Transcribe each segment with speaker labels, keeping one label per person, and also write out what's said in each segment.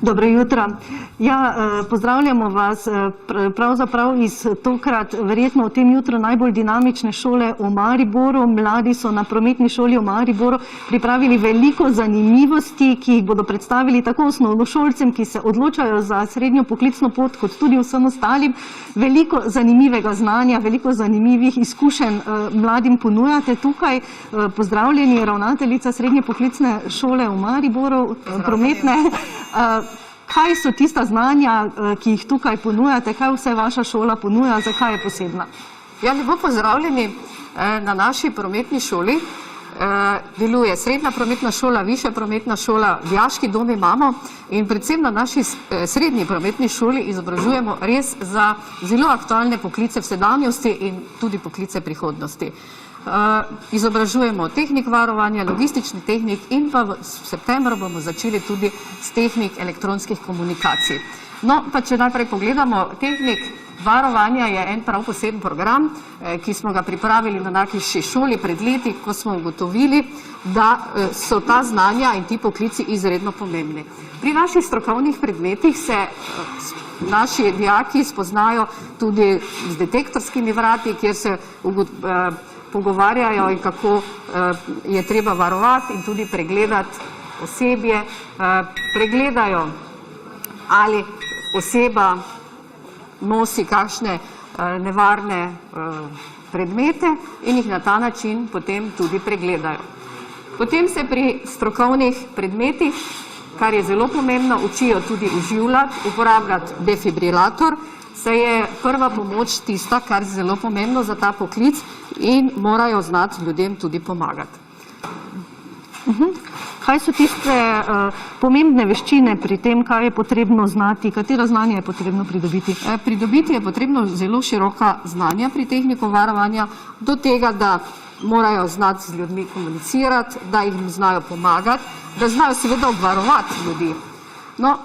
Speaker 1: Dobro jutro. Ja, pozdravljamo vas pravzaprav iz tokrat verjetno v tem jutru najbolj dinamične šole v Mariboru. Mladi so na prometni šoli v Mariboru pripravili veliko zanimivosti, ki jih bodo predstavili tako osnovnošolcem, ki se odločajo za srednjo poklicno pot, kot tudi vsem ostalim. Veliko zanimivega znanja, veliko zanimivih izkušenj mladim ponujate tukaj. Pozdravljeni, ravnateljica srednje poklicne šole v Mariboru, prometne. Kaj so tista znanja, ki jih tukaj ponujate, kaj vse vaša šola ponuja, zakaj je posebna?
Speaker 2: Ja, lepo pozdravljeni na naši prometni šoli. Deluje srednja prometna šola, višja prometna šola, dijaški dom imamo in predvsem na naši srednji prometni šoli izobražujemo res za zelo aktualne poklice v sedanjosti in tudi poklice prihodnosti. Izobražujemo tehnik varovanja, logistični tehnik in pa v septembru bomo začeli tudi s tehnik elektronskih komunikacij. No, pa če najprej pogledamo, tehnik varovanja je en prav poseben program, ki smo ga pripravili na naši šoli pred leti, ko smo ugotovili, da so ta znanja in ti poklici izredno pomembni. Pri naših strokovnih predmetih se naši dijaki spoznajo tudi z detektorskimi vrati, kjer se pogovarjajo in kako je treba varovati in tudi pregledati osebje, pregledajo, ali oseba nosi kakšne nevarne predmete in jih na ta način potem tudi pregledajo. Potem se pri strokovnih predmetih, kar je zelo pomembno, učijo tudi oživljati, uporabljati defibrilator, saj je prva pomoč tista, kar je zelo pomembno za ta poklic in morajo znati ljudem tudi pomagati.
Speaker 1: Kaj so tiste pomembne veščine pri tem, kaj je potrebno znati, katera znanja je potrebno pridobiti?
Speaker 2: Pridobiti je potrebno zelo široka znanja pri tehniku varovanja, do tega, da morajo znati z ljudmi komunicirati, da jim znajo pomagati, da znajo seveda obvarovati ljudi. No,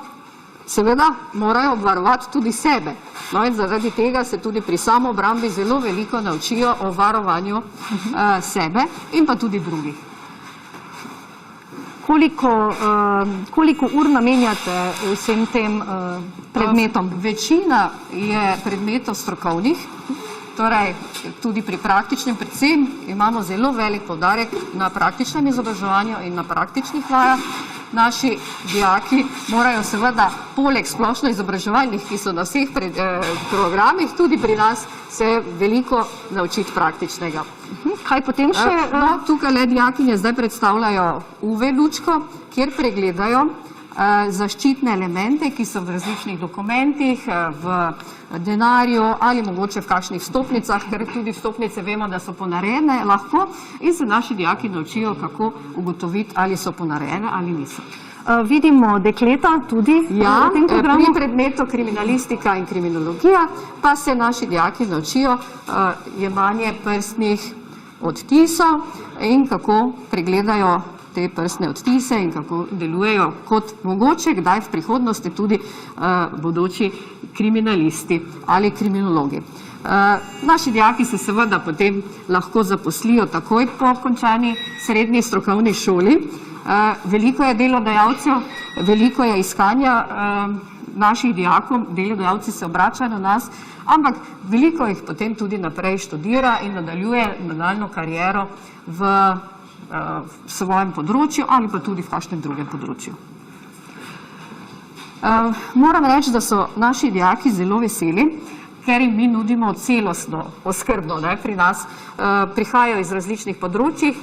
Speaker 2: seveda morajo obvarovati tudi sebe. No in zaradi tega se tudi pri samoobrambi zelo veliko naučijo o varovanju sebe in pa tudi drugih.
Speaker 1: Koliko ur namenjate vsem tem predmetom?
Speaker 2: Večina je predmetov strokovnih, torej tudi pri praktičnem, predvsem imamo zelo velik poudarek na praktičnem izobraževanju in na praktičnih vajah. Naši dijaki morajo seveda poleg splošno izobraževalnih, ki so na vseh programih, tudi pri nas se veliko naučiti praktičnega.
Speaker 1: Kaj potem še?
Speaker 2: No, tukaj le dijakinje zdaj predstavljajo UV lučko, kjer pregledajo zaščitne elemente, ki so v različnih dokumentih, v denarju ali mogoče v kakšnih vstopnicah, ker tudi vstopnice vemo, da so ponarejene lahko in se naši dijaki naučijo, kako ugotoviti, ali so ponarejene ali niso.
Speaker 1: Vidimo dekleta tudi v tem programu?
Speaker 2: Pri predmetu kriminalistika in kriminologija pa se naši dijaki naučijo jemanje prstnih odtisov in kako pregledajo te prstne odtise in kako delujejo kot mogoče kdaj v prihodnosti tudi bodoči kriminalisti ali kriminologi. Naši dijaki se seveda potem lahko zaposlijo takoj po končani srednji strokovni šoli. Veliko je delodajalcev, veliko je iskanja naših dijakov, delodajalci se obračajo na nas, ampak veliko jih potem tudi naprej študira in nadaljuje nadaljnjo kariero v svojem področju ali pa tudi v kakšnem drugem področju. Moram reči, da so naši dijaki zelo veseli, ker jim mi nudimo celostno oskrbo. Pri nas prihajajo iz različnih področjih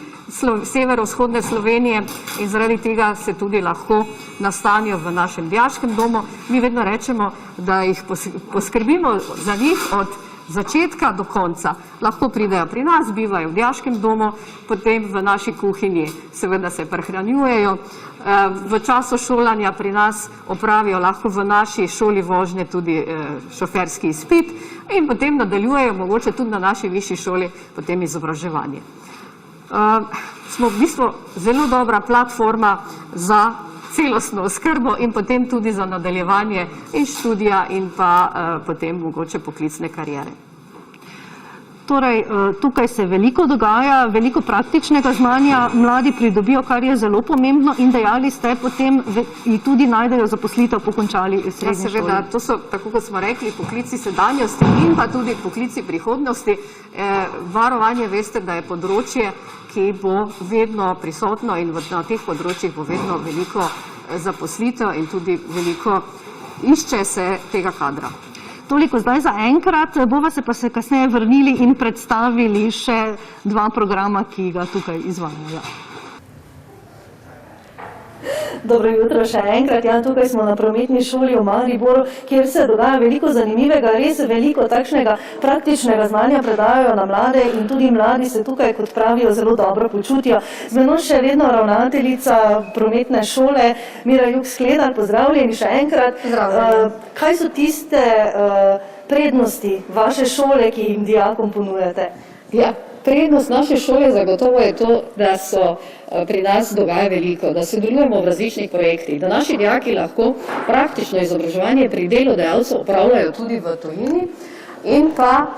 Speaker 2: severovzhodne Slovenije in zaradi tega se tudi lahko nastanijo v našem dijaškem domu. Mi vedno rečemo, da jih poskrbimo za njih od začetka do konca. Lahko pridejo pri nas, bivajo v dijaškem domu, potem v naši kuhinji seveda se prehranjujejo. V času šolanja pri nas opravijo lahko v naši šoli vožnje tudi šoferski izpit in potem nadaljujejo mogoče tudi na naši višji šoli potem izobraževanje. Smo v bistvu zelo dobra platforma za celostno oskrbo in potem tudi za nadaljevanje in študija in pa potem mogoče poklicne kariere.
Speaker 1: Torej, tukaj se veliko dogaja, veliko praktičnega znanja mladi pridobijo, kar je zelo pomembno in dejali ste, potem tudi najdejo zaposlitev po končali srednji šoli.
Speaker 2: Seveda, to so, tako kot smo rekli, poklici sedanjosti in pa tudi poklici prihodnosti. Varovanje, veste, da je področje, ki bo vedno prisotno in na teh področjih bo vedno veliko zaposlitev in tudi veliko išče se tega kadra.
Speaker 1: Toliko zdaj za enkrat, bova se pa kasneje vrnili in predstavili še 2 programa, ki ga tukaj izvajajo. Dobro jutro še enkrat. Ja, tukaj smo na prometni šoli v Mariboru, kjer se dogaja veliko zanimivega, res veliko takšnega praktičnega znanja predajajo na mlade in tudi mladi se tukaj, kot pravijo, zelo dobro počutijo. Z menoj še vedno ravnateljica prometne šole Mira Jug-Skledar, pozdravljeni še enkrat. Kaj so tiste prednosti vaše šole, ki jim dijakom ponujate?
Speaker 2: Ja, prednost naše šole zagotovo je to, da so pri nas dogaja veliko, da sodelujemo v različnih projektih, da naši dijaki lahko praktično izobraževanje pri delodajalcu opravljajo tudi v tujini in pa,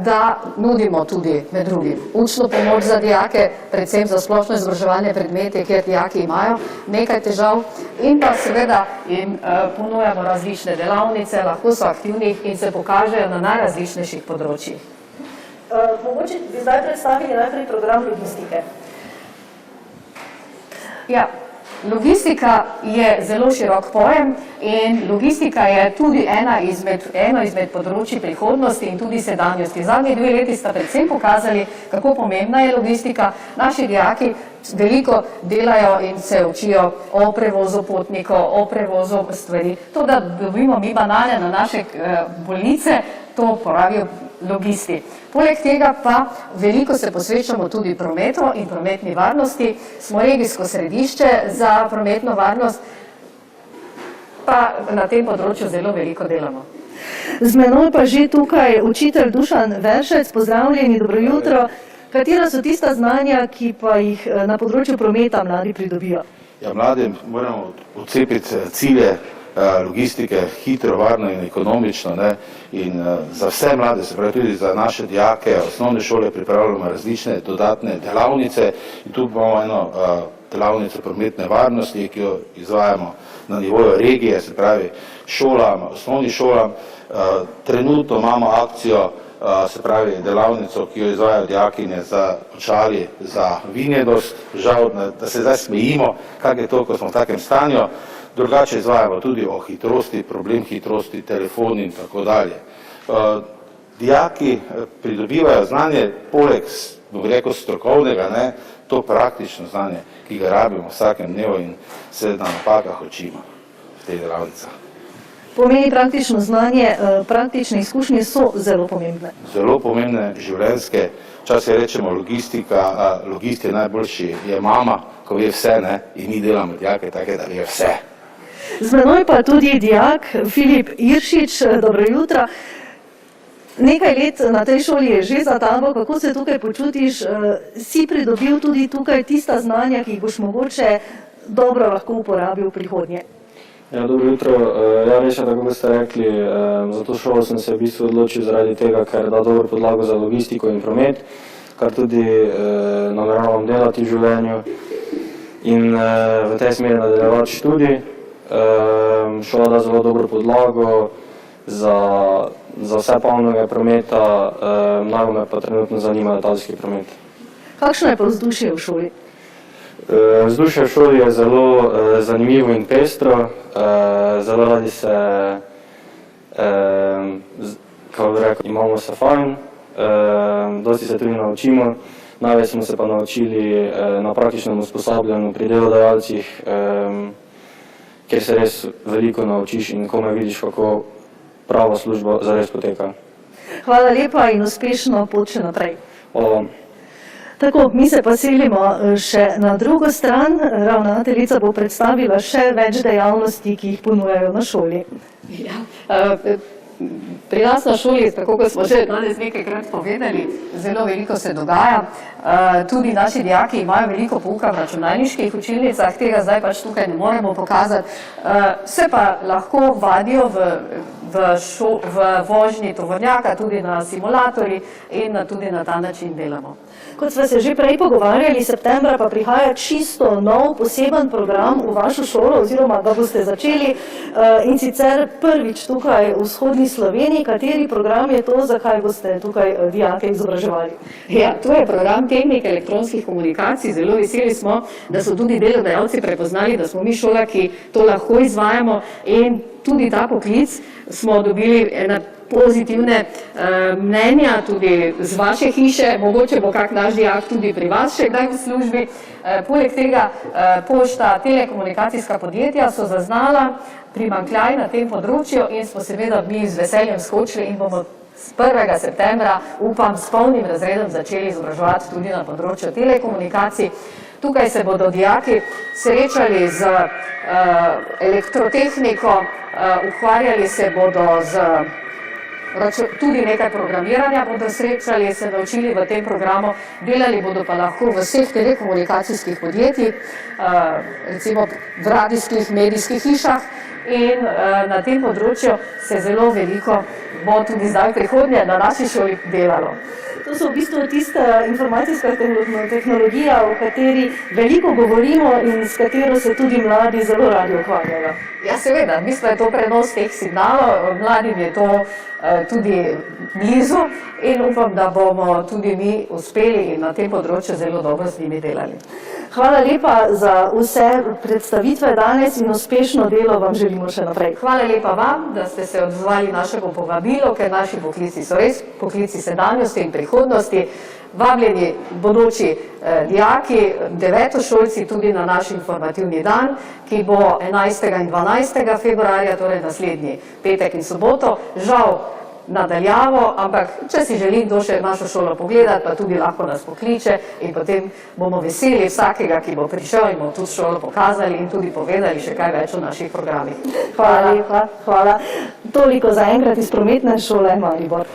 Speaker 2: da nudimo tudi med drugim učno pomoč za dijake, predvsem za splošno izobraževanje predmete, kjer dijaki imajo nekaj težav in pa seveda jim ponujamo različne delavnice, lahko so aktivni in se pokažejo na najrazličnejših področjih.
Speaker 1: Mogoče bi zdaj predstavili najprej program logistike.
Speaker 2: Ja, logistika je zelo širok pojem in logistika je tudi eno izmed področij prihodnosti in tudi sedanjosti. Zadnji 2 leti sta predvsem pokazali, kako pomembna je logistika. Naši dijaki veliko delajo in se učijo o prevozu potnikov, o prevozu stvari. To, da dobimo mi banane na naše bolnice, to pravijo logisti. Poleg tega pa veliko se posvečamo tudi prometu in prometni varnosti. Smo regijsko središče za prometno varnost, pa na tem področju zelo veliko delamo.
Speaker 1: Z menoj pa že tukaj učitelj Dušan Veršec, pozdravljeni, dobro jutro. Katera so tista znanja, ki pa jih na področju prometa mladi pridobijo?
Speaker 3: Ja, mladim moramo odcepiti cilje logistike hitro, varno in ekonomično, ne? In za vse mlade, se pravi tudi za naše dijake, osnovne šole pripravljamo različne dodatne delavnice in tu imamo eno delavnico prometne varnosti, ki jo izvajamo na nivoju regije, se pravi šolam, osnovnim šolam. Trenutno imamo akcijo, se pravi delavnico, ki jo izvajajo dijakinje za očali, za vinjedost. Žal, da se zdaj smejimo, kak je to, ko smo v takem stanju. Drugače izvajamo tudi o hitrosti, problem hitrosti, telefon in tako dalje. Dijaki pridobivajo znanje, poleg, bom rekel, strokovnega, ne, to praktično znanje, ki ga rabimo vsakem dnevu in se na napakah učimo v tej delavnicah.
Speaker 1: Pomeni praktično znanje, praktične izkušnje so zelo pomembne.
Speaker 3: Zelo pomembne, življenjske. Včasih rečemo logistika, logist je najboljši, je mama, ko ve vse, ne, in mi delamo dijake take, da ve vse.
Speaker 1: Z menoj pa tudi dijak Filip Iršič, dobro jutro. Nekaj let na tej šoli je že za tabo, kako se tukaj počutiš? Si pridobil tudi tukaj tista znanja, ki jih boš mogoče dobro lahko uporabil v prihodnje?
Speaker 4: Ja, dobro jutro. Ja, res je, tako kot ste rekli, za to šolo sem se v bistvu odločil zaradi tega, ker da dobro podlago za logistiko in promet, kar tudi nameravam delati v življenju in v tej smeri nadaljevati študij. Šola da zelo dobro podlago za vse panoge prometa, najbolj me pa trenutno zanima letalski promet.
Speaker 1: Kakšno je pa vzdušje v šoli?
Speaker 4: Vzdušje v šoli je zelo zanimivo in pestro, zelo radi se, kako bi rekel, imamo se fajn, dosti se tudi naučimo, največ smo se pa naučili na praktičnem usposabljanju pri delodajalcih, kjer se res veliko naučiš in komaj vidiš, kako prava služba zares poteka.
Speaker 1: Hvala lepa in uspešno pot še naprej.
Speaker 4: Hvala vam.
Speaker 1: Tako, mi se pa selimo še na drugo stran. Ravnateljica bo predstavila še več dejavnosti, ki jih ponujajo na šoli.
Speaker 2: Ja, pri nas na šoli, tako kot smo že danes nekajkrat povedali, zelo veliko se dogaja. Tudi naši dijaki imajo veliko pouka v računalniških učilnicah, tega zdaj pač tukaj ne moremo pokazati. Se pa lahko vadijo v v vožnji tovornjaka, tudi na simulatorji in tudi na ta način delamo.
Speaker 1: Kot smo se že prej pogovarjali, septembra pa prihaja čisto nov poseben program v vašo šolo, oziroma ga boste začeli, in sicer prvič tukaj v vzhodni Sloveniji. Kateri program je to, zakaj boste tukaj dijake izobraževali?
Speaker 2: Ja, to je program tehnike elektronskih komunikacij. Zelo veseli smo, da so tudi delodajalci prepoznali, da smo mi šola, ki to lahko izvajamo, in tudi ta poklic smo dobili ena pozitivne mnenja tudi z vaše hiše, mogoče bo kak naš dijak tudi pri vas še kdaj v službi. Poleg tega pošta, telekomunikacijska podjetja so zaznala primanjkljaj na tem področju in smo seveda mi z veseljem skočili in bomo s 1. septembra, upam, s polnim razredom začeli izobraževati tudi na področju telekomunikacij. Tukaj se bodo dijaki srečali z elektrotehniko, ukvarjali se bodo tudi nekaj programiranja bodo srečali, se naučili v tem programu, delali bodo pa lahko v vseh telekomunikacijskih podjetjih, recimo v radijskih, medijskih hišah, in na tem področju se zelo veliko bo tudi zdaj v prihodnje na naši šoli delalo.
Speaker 1: To so v bistvu tista informacijska tehnologija, o kateri veliko govorimo in s katero se tudi mladi zelo radi ukvarjajo.
Speaker 2: Ja, seveda, v bistvu je to prenos teh signalov, mladim je to tudi blizu in upam, da bomo tudi mi uspeli in na tem področju zelo dobro z njimi delali.
Speaker 1: Hvala lepa za vse predstavitve danes in uspešno delo vam želimo še naprej.
Speaker 2: Hvala lepa vam, da ste se odzvali našemu povabilu, ker naši poklici so res poklici sedanjosti in prihodnosti. Vabljeni bodoči dijaki, devetošolci tudi na naš informativni dan, ki bo 11. in 12. februarja, torej naslednji petek in soboto, žal nadaljavo, ampak če si želi kdo še našo šolo pogledati, pa tudi lahko nas pokliče in potem bomo veseli vsakega, ki bo prišel in bomo tudi šolo pokazali in tudi povedali še kaj več o naših programih.
Speaker 1: Hvala lepa, hvala. Toliko za enkrat iz Prometne šole Maribor.